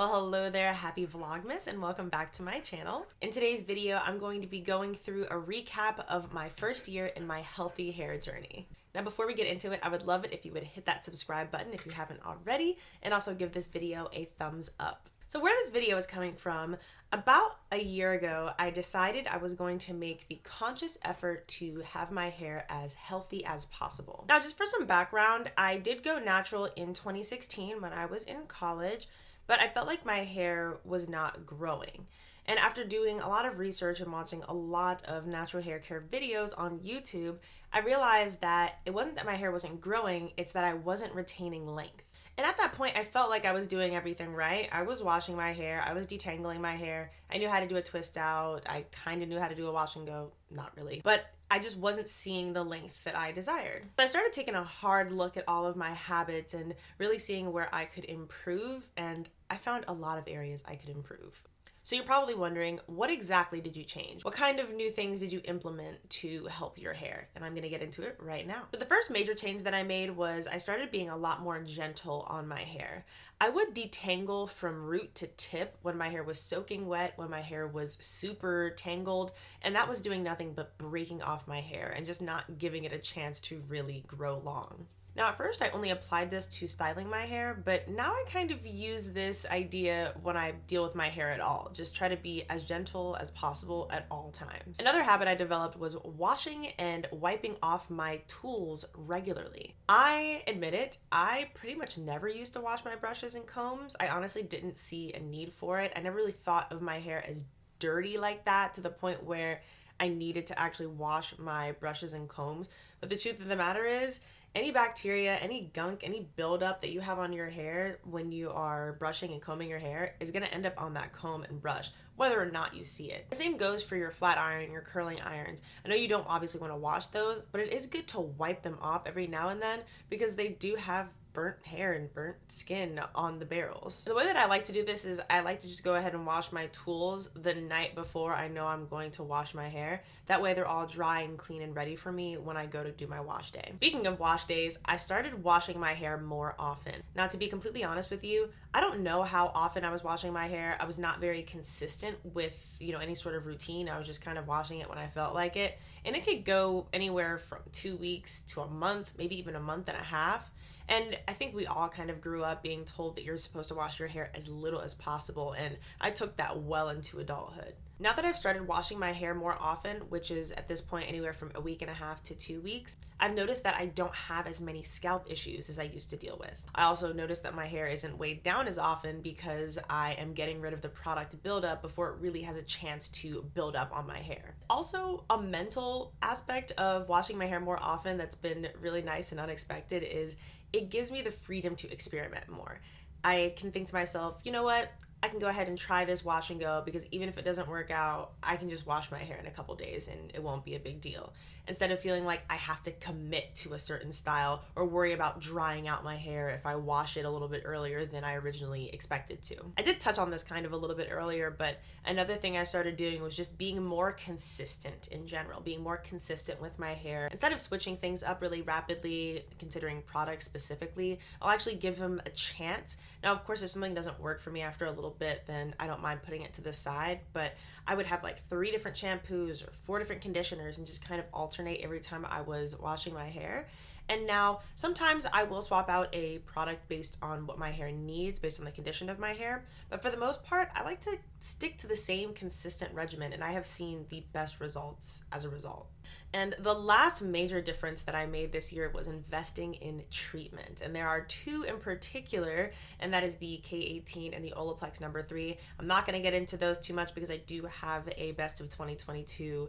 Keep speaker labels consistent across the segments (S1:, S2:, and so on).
S1: Well, hello there, happy vlogmas, and welcome back to my channel. In today's video, I'm going to be going through a recap of my first year in my healthy hair journey. Now, before we get into it, I would love it if you would hit that subscribe button if you haven't already, and also give this video a thumbs up. So where this video is coming from, about a year ago, I decided I was going to make the conscious effort to have my hair as healthy as possible. Now, just for some background, I did go natural in 2016 when I was in college, but I felt like my hair was not growing. And after doing a lot of research and watching a lot of natural hair care videos on YouTube, I realized that it wasn't that my hair wasn't growing, it's that I wasn't retaining length. And at that point, I felt like I was doing everything right. I was washing my hair, I was detangling my hair, I knew how to do a twist out, I kind of knew how to do a wash and go, not really. But I just wasn't seeing the length that I desired. So I started taking a hard look at all of my habits and really seeing where I could improve, and I found a lot of areas I could improve. So you're probably wondering, what exactly did you change? What kind of new things did you implement to help your hair? And I'm gonna get into it right now. So the first major change that I made was I started being a lot more gentle on my hair. I would detangle from root to tip when my hair was soaking wet, when my hair was super tangled, and that was doing nothing but breaking off my hair and just not giving it a chance to really grow long. Now, at first, I only applied this to styling my hair, but now I kind of use this idea when I deal with my hair at all. Just try to be as gentle as possible at all times. Another habit I developed was washing and wiping off my tools regularly. I admit it, I pretty much never used to wash my brushes and combs. I honestly didn't see a need for it. I never really thought of my hair as dirty like that to the point where I needed to actually wash my brushes and combs. But the truth of the matter is, any bacteria, any gunk, any buildup that you have on your hair when you are brushing and combing your hair is going to end up on that comb and brush, whether or not you see it. The same goes for your flat iron, your curling irons. I know you don't obviously want to wash those, but it is good to wipe them off every now and then because they do have burnt hair and burnt skin on the barrels. The way that I like to do this is I like to just go ahead and wash my tools the night before I know I'm going to wash my hair. That way they're all dry and clean and ready for me when I go to do my wash day. Speaking of wash days, I started washing my hair more often. Now, to be completely honest with you, I don't know how often I was washing my hair. I was not very consistent with, any sort of routine. I was just kind of washing it when I felt like it. And it could go anywhere from 2 weeks to a month, maybe even a month and a half. And I think we all kind of grew up being told that you're supposed to wash your hair as little as possible, and I took that well into adulthood. Now that I've started washing my hair more often, which is at this point anywhere from a week and a half to 2 weeks, I've noticed that I don't have as many scalp issues as I used to deal with. I also noticed that my hair isn't weighed down as often because I am getting rid of the product buildup before it really has a chance to build up on my hair. Also, a mental aspect of washing my hair more often that's been really nice and unexpected is it gives me the freedom to experiment more. I can think to myself, you know what? I can go ahead and try this wash and go because even if it doesn't work out, I can just wash my hair in a couple days and it won't be a big deal. Instead of feeling like I have to commit to a certain style or worry about drying out my hair if I wash it a little bit earlier than I originally expected to. I did touch on this kind of a little bit earlier, but another thing I started doing was just being more consistent in general, being more consistent with my hair. Instead of switching things up really rapidly, considering products specifically, I'll actually give them a chance. Now, of course, if something doesn't work for me after a little bit, then I don't mind putting it to the side, but I would have like 3 different shampoos or 4 different conditioners and just kind of alternate every time I was washing my hair. And now sometimes I will swap out a product based on what my hair needs, based on the condition of my hair, but for the most part, I like to stick to the same consistent regimen, and I have seen the best results as a result. And the last major difference that I made this year was investing in treatment. And there are 2 in particular, and that is the K18 and the Olaplex number 3. I'm not going to get into those too much because I do have a best of 2022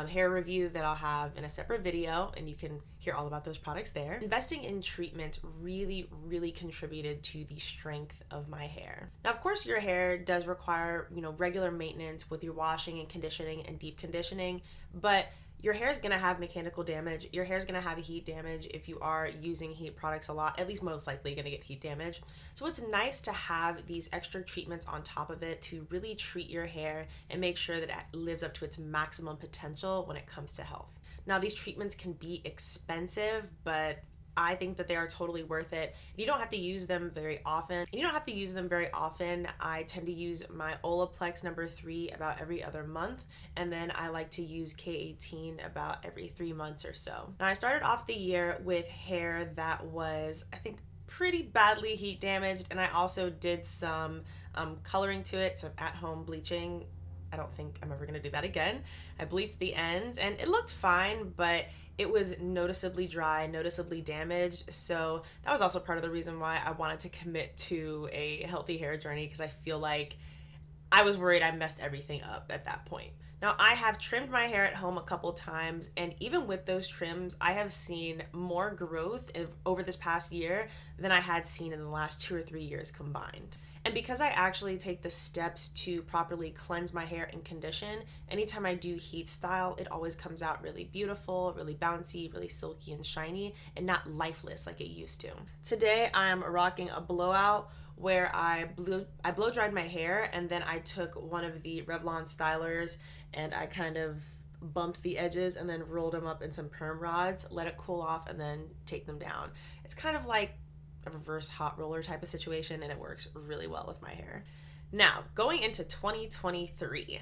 S1: hair review that I'll have in a separate video, and you can hear all about those products there. Investing in treatment really contributed to the strength of my hair. Now, of course, your hair does require, regular maintenance with your washing and conditioning and deep conditioning, but your hair is going to have mechanical damage. Your hair is going to have heat damage if you are using heat products a lot, at least most likely going to get heat damage. So it's nice to have these extra treatments on top of it to really treat your hair and make sure that it lives up to its maximum potential when it comes to health. Now, these treatments can be expensive, but I think that they are totally worth it. You don't have to use them very often. I tend to use my Olaplex number 3 about every other month, and then I like to use K18 about every 3 months or so. Now, I started off the year with hair that was, I think, pretty badly heat damaged, and I also did some coloring to it, some at-home bleaching. I don't think I'm ever gonna do that again. I bleached the ends and it looked fine, but it was noticeably dry, noticeably damaged. So that was also part of the reason why I wanted to commit to a healthy hair journey, because I feel like I was worried I messed everything up at that point. Now, I have trimmed my hair at home a couple times, and even with those trims, I have seen more growth over this past year than I had seen in the last 2 or 3 years combined. And because I actually take the steps to properly cleanse my hair and condition, anytime I do heat style, it always comes out really beautiful, really bouncy, really silky and shiny, and not lifeless like it used to. Today, I am rocking a blowout where I blow dried my hair, and then I took one of the Revlon stylers and I kind of bumped the edges and then rolled them up in some perm rods, let it cool off, and then take them down. It's kind of like a reverse hot roller type of situation, and it works really well with my hair. Now, going into 2023,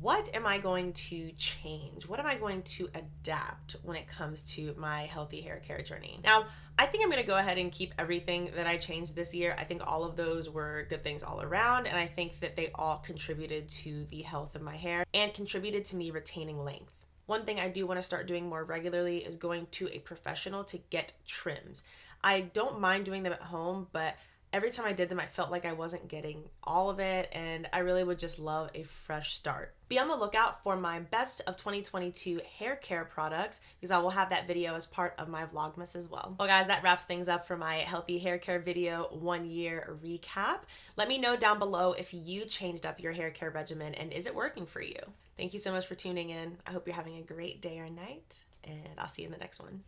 S1: what am I going to change? What am I going to adapt when it comes to my healthy hair care journey? Now, I think I'm going to go ahead and keep everything that I changed this year. I think all of those were good things all around, and I think that they all contributed to the health of my hair and contributed to me retaining length. One thing I do want to start doing more regularly is going to a professional to get trims. I don't mind doing them at home, but every time I did them, I felt like I wasn't getting all of it, and I really would just love a fresh start. Be on the lookout for my best of 2022 hair care products, because I will have that video as part of my vlogmas as well. Well guys, that wraps things up for my healthy hair care video 1 year recap. Let me know down below if you changed up your hair care regimen and is it working for you? Thank you so much for tuning in. I hope you're having a great day or night, and I'll see you in the next one.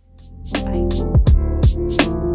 S1: Bye.